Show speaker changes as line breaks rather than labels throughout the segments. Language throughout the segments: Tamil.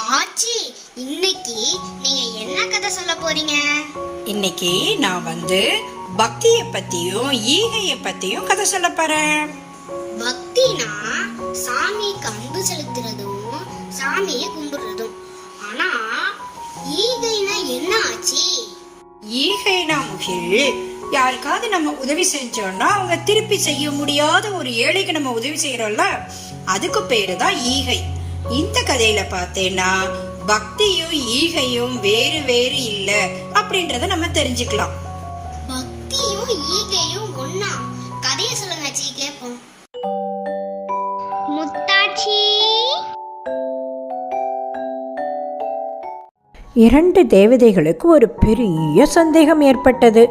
ஆச்சி, இன்னைக்கு நீங்க என்ன கதை சொல்ல போறீங்க?
இன்னைக்கு நான் பக்திய பத்தியும் ஈகைய பத்தியும் கதை சொல்ல போறேன்.
பக்தினா சாமிக்கு அன்பு செலுத்துறதும் சாமியை கும்பிடுறதும். ஆனா ஈகைனா என்ன ஆச்சி?
ஈகைனா முகில், யாருக்காவது நம்ம உதவி செஞ்சோம்னா அவங்க திருப்பி செய்ய முடியாத ஒரு ஏழைக்கு நம்ம உதவி செய்யறோம்ல, அதுக்கு பேரு தான் ஈகை. இந்த கதையில பார்த்தேன்னா பக்தியும் ஈகையும் வேறு வேறு இல்ல அப்படின்றத நம்ம தெரிஞ்சுக்கலாம்.
பக்தியும் ஈகையும் ஒண்ணா? கதையை சொல்லுங்க ஆச்சி, கேட்போம். முத்தாச்சி.
இரண்டு தேவதைகளுக்கு ஒரு பெரிய சந்தேகம் ஏற்பட்டது.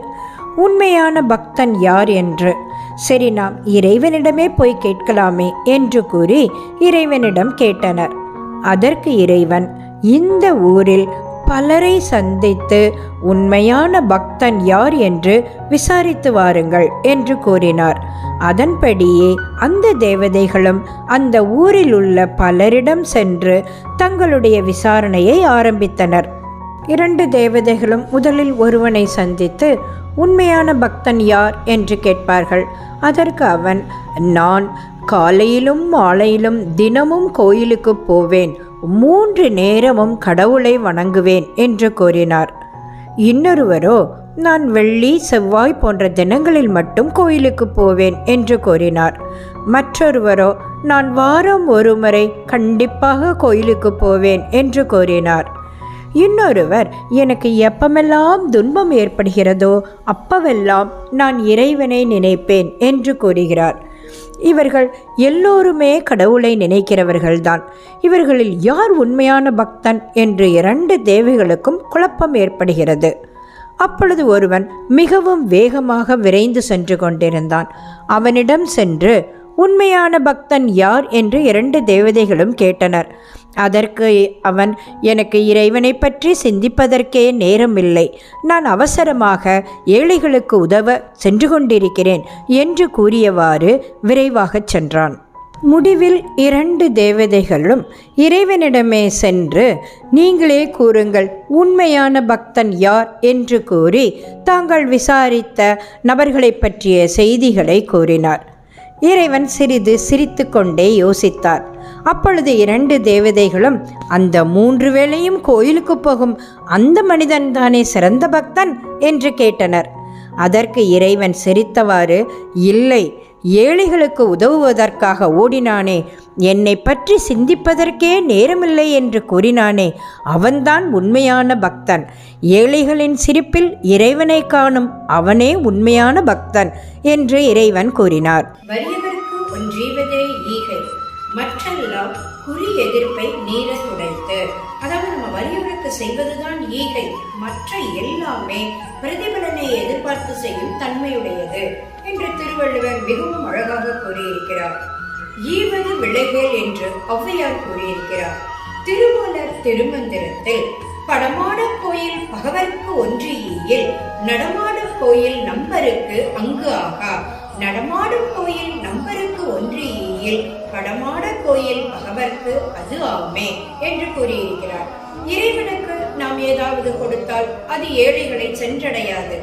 உண்மையான பக்தன் யார் என்று. சரி, நாம் இறைவனிடமே போய் கேட்கலாமே என்று கூறி இறைவனிடம் கேட்டனர். அதற்கு இறைவன், இந்த ஊரில் பலரை சந்தித்து உண்மையான பக்தன் யார் என்று விசாரித்து வாருங்கள் என்று கூறினார். அதன்படியே அந்த தேவதைகளும் அந்த ஊரில் உள்ள பலரிடம் சென்று தங்களுடைய விசாரணையை ஆரம்பித்தனர். இரண்டு தேவதைகளும் முதலில் ஒருவனை சந்தித்து உண்மையான பக்தன் யார் என்று கேட்பார்கள். அதற்கு அவன், நான் காலையிலும் மாலையிலும் தினமும் கோயிலுக்கு போவேன், 3 நேரமும் கடவுளை வணங்குவேன் என்று கூறினார். இன்னொருவரோ, நான் வெள்ளி செவ்வாய் போன்ற தினங்களில் மட்டும் கோயிலுக்கு போவேன் என்று கூறினார். மற்றொருவரோ, நான் வாரம் ஒரு முறை கண்டிப்பாக கோயிலுக்கு போவேன் என்று கூறினார். இன்னொருவர், எனக்கு எப்பமெல்லாம் துன்பம் ஏற்படுகிறதோ அப்பவெல்லாம் நான் இறைவனை நினைப்பேன் என்று கூறுகிறார். இவர்கள் எல்லோருமே கடவுளை நினைக்கிறவர்கள்தான். இவர்களில் யார் உண்மையான பக்தன் என்று 2 தேவதைகளுக்கும் குழப்பம் ஏற்படுகிறது. அப்பொழுது ஒருவன் மிகவும் வேகமாக விரைந்து சென்று கொண்டிருந்தான். அவனிடம் சென்று, உண்மையான பக்தன் யார் என்று 2 தேவதைகளும் கேட்டனர். அதற்கு அவன், எனக்கு இறைவனை பற்றி சிந்திப்பதற்கே நேரமில்லை, நான் அவசரமாக ஏழைகளுக்கு உதவ சென்று கொண்டிருக்கிறேன் என்று கூறியவாறு விரைவாகச் சென்றான். முடிவில் 2 தேவதைகளும் இறைவனிடமே சென்று, நீங்களே கூறுங்கள், உண்மையான பக்தன் யார் என்று கூறி தாங்கள் விசாரித்த நபர்களை பற்றிய செய்திகளை கூறினார். இறைவன் சிறிது சிரித்து கொண்டே யோசித்தார். அப்பொழுது 2 தேவதைகளும், அந்த 3 வேளையும் கோயிலுக்கு போகும் அந்த மனிதன் தானே சிறந்த பக்தன் என்று கேட்டனர். அதற்கு இறைவன் சிரித்தவாறு, இல்லை, ஏழைகளுக்கு உதவுவதற்காக ஓடினானே, என்னை பற்றி சிந்திப்பதற்கே நேரமில்லை என்று கூறினானே, அவன்தான் உண்மையான பக்தன். ஏழைகளின் சிரிப்பில் இறைவனை காணும் அவனே உண்மையான பக்தன் என்று இறைவன் கூறினார்.
வறியவருக்கு ஒன்றீவதே ஈகை, மற்றெல்லாம் குறி எதிர்ப்பை நீர துடைத்து. அதாவது நம்ம வறியவருக்கு செய்வதுதான் ஈகை, மற்ற எல்லாமே பிரதிபலனை எதிர்பார்த்து செய்யும் தன்மையுடையது என்று திருவள்ளுவர் மிகவும் அழகாக கூறியிருக்கிறார். ஈவது விளைவேல் என்று ஔவையார் கூறியிருக்கிறார். திருமூலர் திருமந்திரத்தில், படமாட கோயில் பகவர்க்கு ஒன்று ஈயில், நடமாடும் கோயில் நம்பருக்கு அங்கு ஆகா, நடமாடும் கோயில் நம்பருக்கு ஒன்று ஈயில், படமாட கோயில் பகவர்க்கு அது ஆமே என்று கூறியிருக்கிறார். இறைவனுக்கு நாம் ஏதாவது கொடுத்தால் அது ஏழைகளை சென்றடையாது.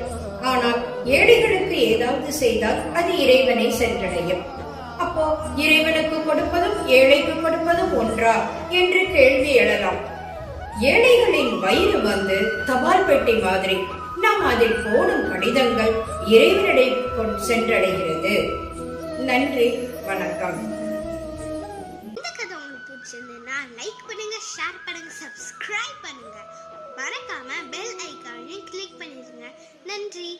ஆனால் ஏழைகளுக்கு ஏதாவது செய்தால் அது இறைவனை சென்றடையும். அப்போ இறைவனுக்கு கொடுப்பதும் ஏழைக்கு கொடுப்பதும் ஒன்றா என்று கேள்வி எழலாம். ஏழைகளின் வயிறு தபால் பெட்டி மாதிரி, நாம் அதில் போடும் கடிதங்கள் இறைவனிடை சென்றடைகிறது. நன்றி, வணக்கம்.
இந்த கதை உங்களுக்கு பிடிச்சிருந்ததுன்னா லைக் பண்ணுங்க, ஷேர் பண்ணுங்க, சப்ஸ்கிரைப் பண்ணுங்க. மறக்காம பெல் ஐகானையும் கிளிக் பண்ணிருங்க. நன்றி.